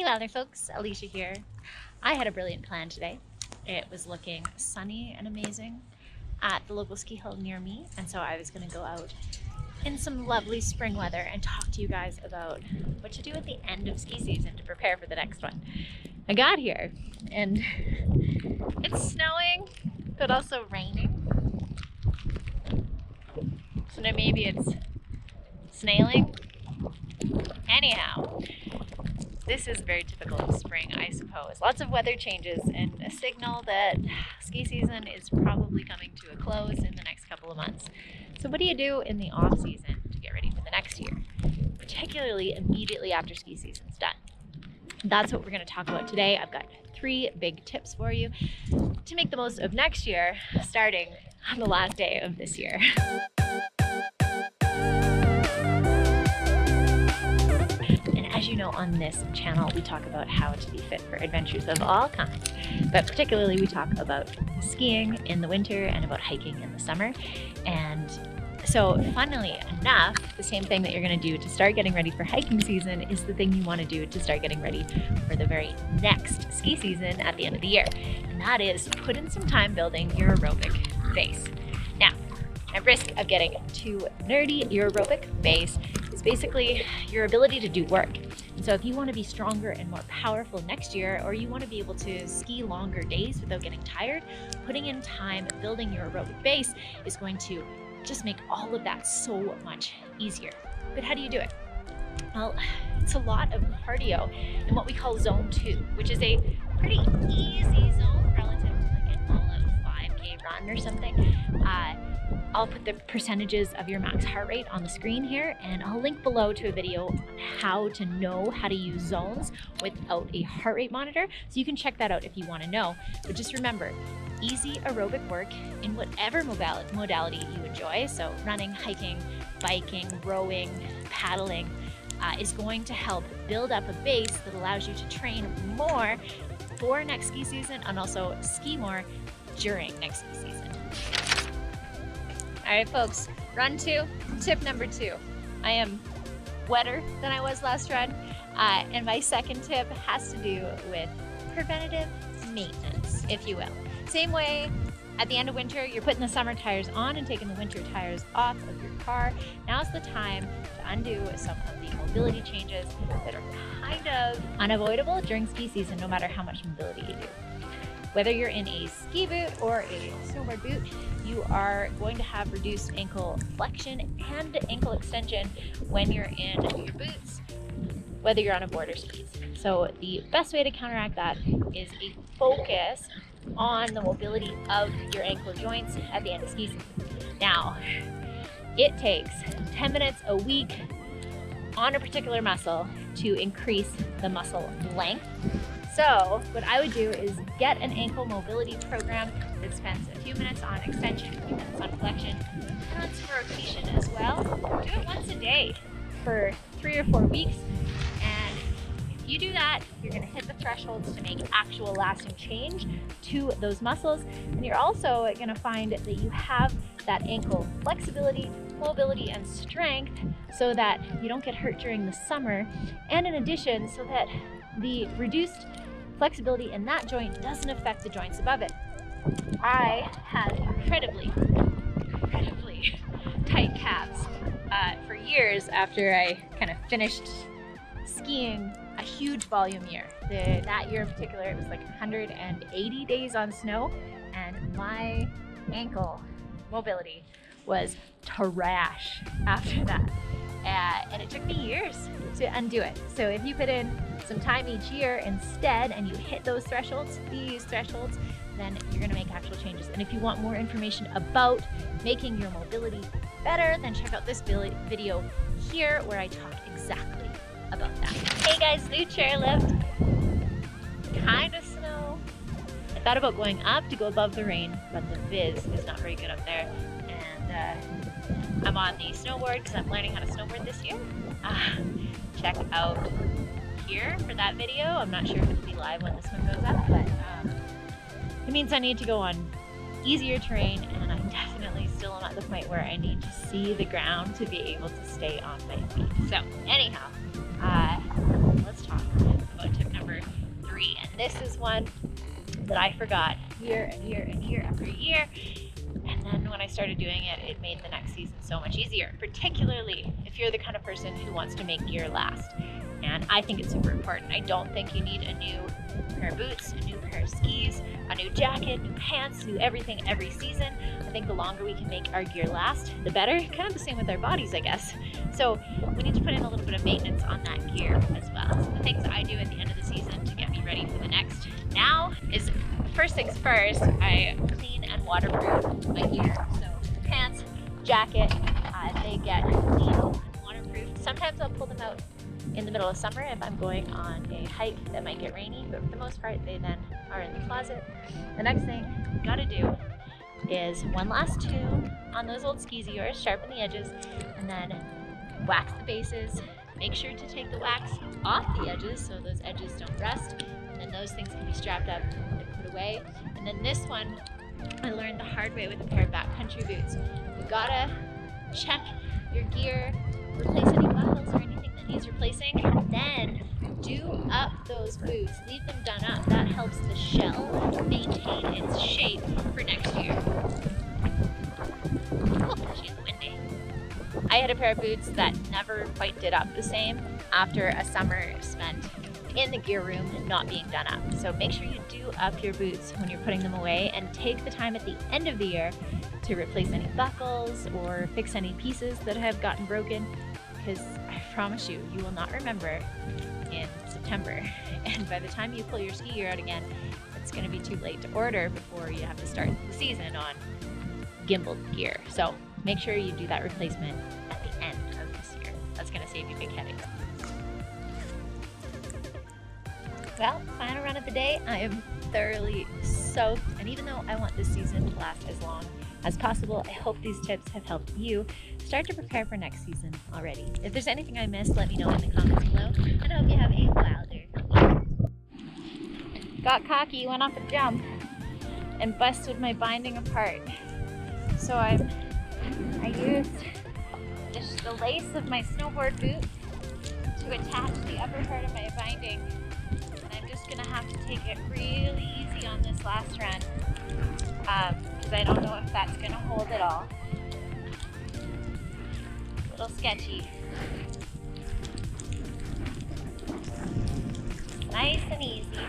Hey WILDR folks, Alicia here. I had a brilliant plan today. It was looking sunny and amazing at the local ski hill near me, and so I was going to go out in some lovely spring weather and talk to you guys about what to do at the end of ski season to prepare for the next one. I got here and it's snowing but also raining, so now maybe it's snailing. Anyhow, this is very typical of spring, I suppose. Lots of weather changes and a signal that ski season is probably coming to a close in the next couple of months. So what do you do in the off season to get ready for the next year, particularly immediately after ski season's done? That's what we're going to talk about today. I've got 3 big tips for you to make the most of next year, starting on the last day of this year. As you know, on this channel, we talk about how to be fit for adventures of all kinds, but particularly we talk about skiing in the winter and about hiking in the summer. And so funnily enough, the same thing that you're going to do to start getting ready for hiking season is the thing you want to do to start getting ready for the very next ski season at the end of the year. And that is put in some time building your aerobic base. Now, at risk of getting too nerdy, your aerobic base is basically your ability to do work. And so if you want to be stronger and more powerful next year, or you want to be able to ski longer days without getting tired, putting in time building your aerobic base is going to just make all of that so much easier. But how do you do it? Well, it's a lot of cardio in what we call zone 2, which is a pretty easy zone relative to like an all-out 5K run or something. I'll put the percentages of your max heart rate on the screen here, and I'll link below to a video on how to know how to use zones without a heart rate monitor, so you can check that out if you want to know. But just remember, easy aerobic work in whatever modality you enjoy, so running, hiking, biking, rowing, paddling, is going to help build up a base that allows you to train more for next ski season and also ski more during next ski season. All right, folks, run 2, tip number 2. I am wetter than I was last run, and my second tip has to do with preventative maintenance, if you will. Same way at the end of winter, you're putting the summer tires on and taking the winter tires off of your car. Now's the time to undo some of the mobility changes that are kind of unavoidable during ski season, no matter how much mobility you do. Whether you're in a ski boot or a snowboard boot, you are going to have reduced ankle flexion and ankle extension when you're in your boots, whether you're on a board or skis. So the best way to counteract that is a focus on the mobility of your ankle joints at the end of ski season. Now, it takes 10 minutes a week on a particular muscle to increase the muscle length. So what I would do is get an ankle mobility program that spends a few minutes on extension, a few minutes on flexion, and on some rotation as well. Do it once a day for 3 or 4 weeks. And if you do that, you're going to hit the thresholds to make actual lasting change to those muscles. And you're also going to find that you have that ankle flexibility, mobility, and strength so that you don't get hurt during the summer. And in addition, so that the reduced flexibility in that joint doesn't affect the joints above it. I had incredibly tight calves for years after I kind of finished skiing a huge volume year. That year in particular, it was like 180 days on snow, and my ankle mobility was trash after that. And it took me years to undo it. So if you put in some time each year instead and you hit those thresholds, these thresholds, then you're gonna make actual changes. And if you want more information about making your mobility better, then check out this video here where I talk exactly about that. Hey guys, new chairlift, kind of snow. I thought about going up to go above the rain, but the viz is not very good up there. And I'm on the snowboard because I'm learning how to snowboard this year. Check out here for that video. I'm not sure if it'll be live when this one goes up, but it means I need to go on easier terrain, and I'm definitely still at the point where I need to see the ground to be able to stay on my feet. So anyhow, let's talk about tip number This is one that I forgot year and year and year after year. And then when I started doing it, it made the next season so much easier, particularly if you're the kind of person who wants to make gear last. And I think it's super important. I don't think you need a new pair of boots, a new pair of skis, a new jacket, new pants, new everything every season. I think the longer we can make our gear last, the better. Kind of the same with our bodies, I guess. So we need to put in a little bit of maintenance on that gear as well. So the things I do at the end of the season to get me ready for the next now is, first things first, I clean and waterproof my gear. So pants, jacket, they get clean and waterproof. Sometimes I'll pull them out in the middle of summer if I'm going on a hike that might get rainy, but for the most part they then are in the closet. The next thing you gotta do is one last tune on those old skis of yours, sharpen the edges, and then wax the bases. Make sure to take the wax off the edges so those edges don't rust, and then those things can be strapped up and put away. And then this one I learned the hard way with a pair of backcountry boots. You gotta check your gear, replace any buckles or anything that needs replacing, then do up those boots. Leave them done up. That helps the shell maintain its shape for next year. Oh, she's windy. I had a pair of boots that never quite did up the same after a summer spent in the gear room not being done up. So make sure you do up your boots when you're putting them away, and take the time at the end of the year to replace any buckles or fix any pieces that have gotten broken, because I promise you, you will not remember in September. And by the time you pull your ski gear out again, it's going to be too late to order before you have to start the season on gimbaled gear. So make sure you do that replacement at the end of this year. That's going to save you big headaches. Well, final run of the day. I am thoroughly soaked, and even though I want this season to last as long as possible, I hope these tips have helped you start to prepare for next season already. If there's anything I missed, let me know in the comments below, and I hope you have a wilder. Got cocky, went off a jump, and busted my binding apart. So I used the lace of my snowboard boot to attach the upper part of my binding. I'm just gonna have to take it really easy on this last run, because I don't know if that's gonna hold it all. A little sketchy. Nice and easy.